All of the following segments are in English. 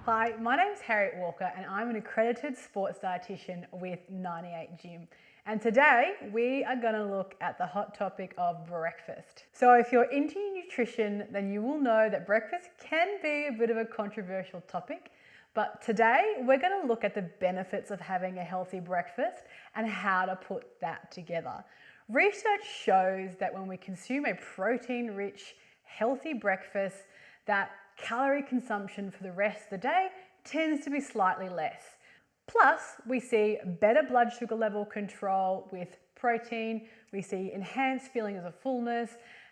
Hi, my name's Harriet Walker and I'm an accredited sports dietitian with 98 Gym. And today we are going to look at the hot topic of breakfast. So if you're into nutrition, then you will know that breakfast can be a bit of a controversial topic. But today we're going to look at the benefits of having a healthy breakfast and how to put that together. Research shows that when we consume a protein-rich, healthy breakfast, that calorie consumption for the rest of the day tends to be slightly less. Plus, we see better blood sugar level control with protein, we see enhanced feelings of fullness,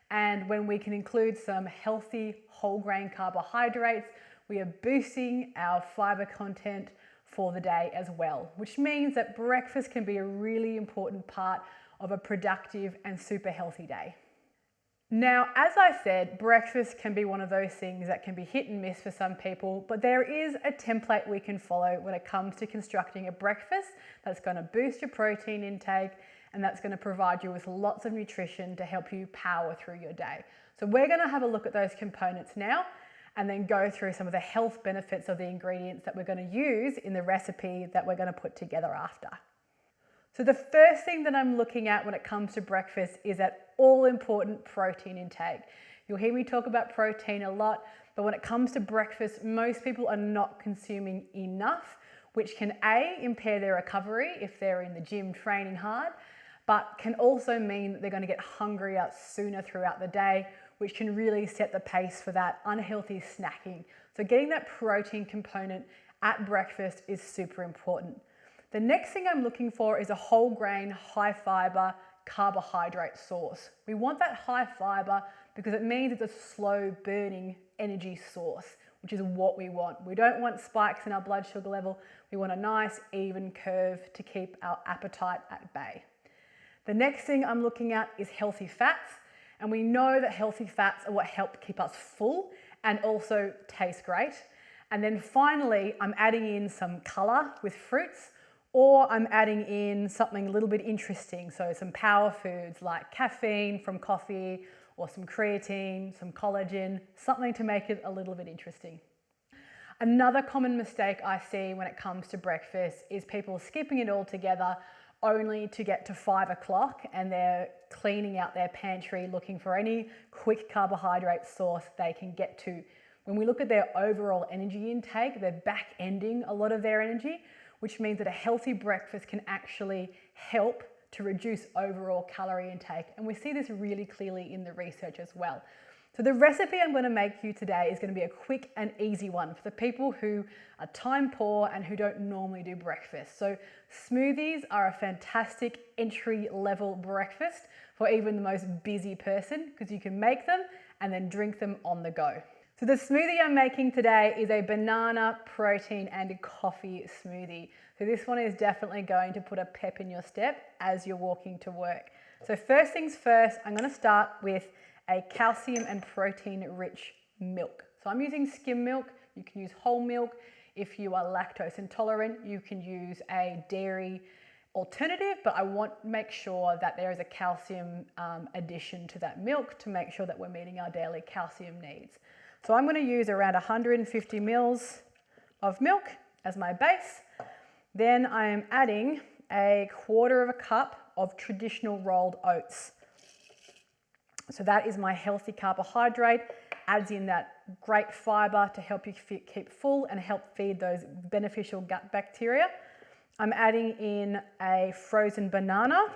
and when we can include some healthy whole grain carbohydrates, we are boosting our fiber content for the day as well, which means that breakfast can be a really important part of a productive and super healthy day. Now, as I said, breakfast can be one of those things that can be hit and miss for some people, but there is a template we can follow when it comes to constructing a breakfast that's going to boost your protein intake and that's going to provide you with lots of nutrition to help you power through your day. So we're going to have a look at those components now and then go through some of the health benefits of the ingredients that we're going to use in the recipe that we're going to put together after. So the first thing that I'm looking at when it comes to breakfast is that all-important protein intake. You'll hear me talk about protein a lot, but when it comes to breakfast, most people are not consuming enough, which can A, impair their recovery if they're in the gym training hard, but can also mean that they're going to get hungrier sooner throughout the day, which can really set the pace for that unhealthy snacking. So getting that protein component at breakfast is super important. The next thing I'm looking for is a whole grain, high fiber carbohydrate source. We want that high fiber because it means it's a slow burning energy source, which is what we want. We don't want spikes in our blood sugar level. We want a nice even curve to keep our appetite at bay. The next thing I'm looking at is healthy fats. And we know that healthy fats are what help keep us full and also taste great. And then finally, I'm adding in some color with fruits, or I'm adding in something a little bit interesting. So some power foods like caffeine from coffee or some creatine, some collagen, something to make it a little bit interesting. Another common mistake I see when it comes to breakfast is people skipping it all together only to get to 5 o'clock and they're cleaning out their pantry looking for any quick carbohydrate source they can get to. When we look at their overall energy intake, they're back-ending a lot of their energy, which means that a healthy breakfast can actually help to reduce overall calorie intake. And we see this really clearly in the research as well. So the recipe I'm going to make you today is going to be a quick and easy one for the people who are time poor and who don't normally do breakfast. So smoothies are a fantastic entry-level breakfast for even the most busy person because you can make them and then drink them on the go. So the smoothie I'm making today is a banana, protein and coffee smoothie. So this one is definitely going to put a pep in your step as you're walking to work. So first things first, I'm going to start with a calcium and protein rich milk. So I'm using skim milk. You can use whole milk. If you are lactose intolerant, you can use a dairy alternative, but I want to make sure that there is a calcium addition to that milk to make sure that we're meeting our daily calcium needs. So I'm going to use around 150 mils of milk as my base. Then I am adding a quarter of a cup of traditional rolled oats. So that is my healthy carbohydrate, adds in that great fiber to help you keep full and help feed those beneficial gut bacteria. I'm adding in a frozen banana.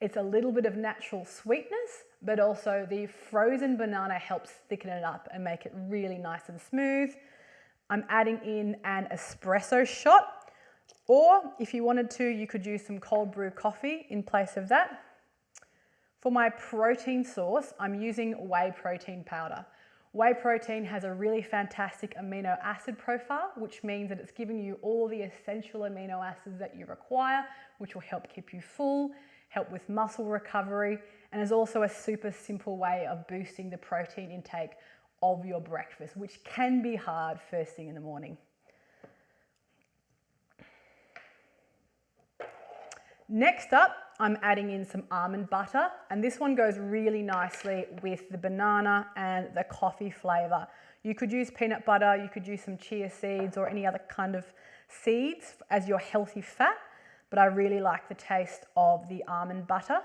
It's a little bit of natural sweetness, but also the frozen banana helps thicken it up and make it really nice and smooth. I'm adding in an espresso shot, or if you wanted to, you could use some cold brew coffee in place of that. For my protein source, I'm using whey protein powder. Whey protein has a really fantastic amino acid profile, which means that it's giving you all the essential amino acids that you require, which will help keep you full, help with muscle recovery, and is also a super simple way of boosting the protein intake of your breakfast, which can be hard first thing in the morning. Next up, I'm adding in some almond butter, and this one goes really nicely with the banana and the coffee flavor. You could use peanut butter, you could use some chia seeds or any other kind of seeds as your healthy fat, but I really like the taste of the almond butter.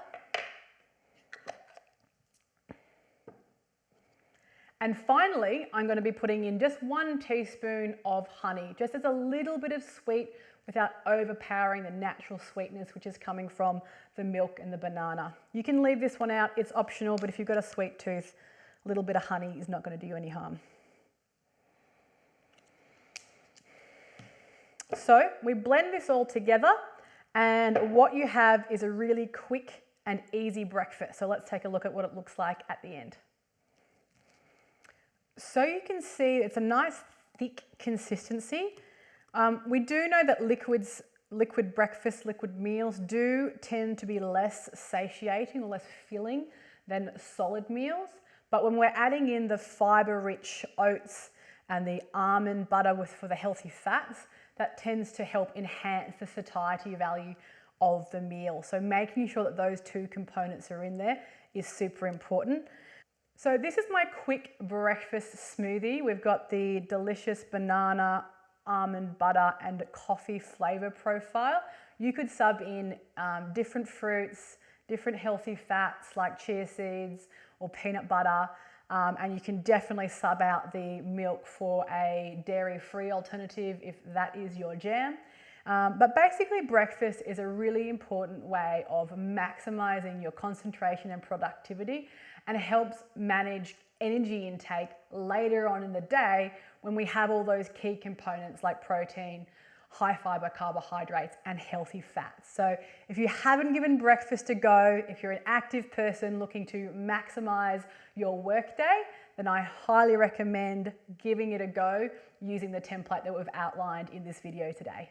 And finally, I'm going to be putting in just 1 teaspoon of honey, just as a little bit of sweet without overpowering the natural sweetness which is coming from the milk and the banana. You can leave this one out, it's optional, but if you've got a sweet tooth, a little bit of honey is not going to do you any harm. So we blend this all together, and what you have is a really quick and easy breakfast. So let's take a look at what it looks like at the end. So you can see it's a nice thick consistency. We do know that liquid breakfast, liquid meals do tend to be less satiating or less filling than solid meals. But when we're adding in the fiber-rich oats and the almond butter for the healthy fats, that tends to help enhance the satiety value of the meal. So making sure that those 2 components are in there is super important. So this is my quick breakfast smoothie. We've got the delicious banana, almond butter and coffee flavor profile. You could sub in different fruits, different healthy fats like chia seeds or peanut butter, and you can definitely sub out the milk for a dairy-free alternative if that is your jam. But basically breakfast is a really important way of maximizing your concentration and productivity, and helps manage energy intake later on in the day when we have all those key components like protein, high fiber carbohydrates and healthy fats. So if you haven't given breakfast a go, if you're an active person looking to maximize your workday, then I highly recommend giving it a go using the template that we've outlined in this video today.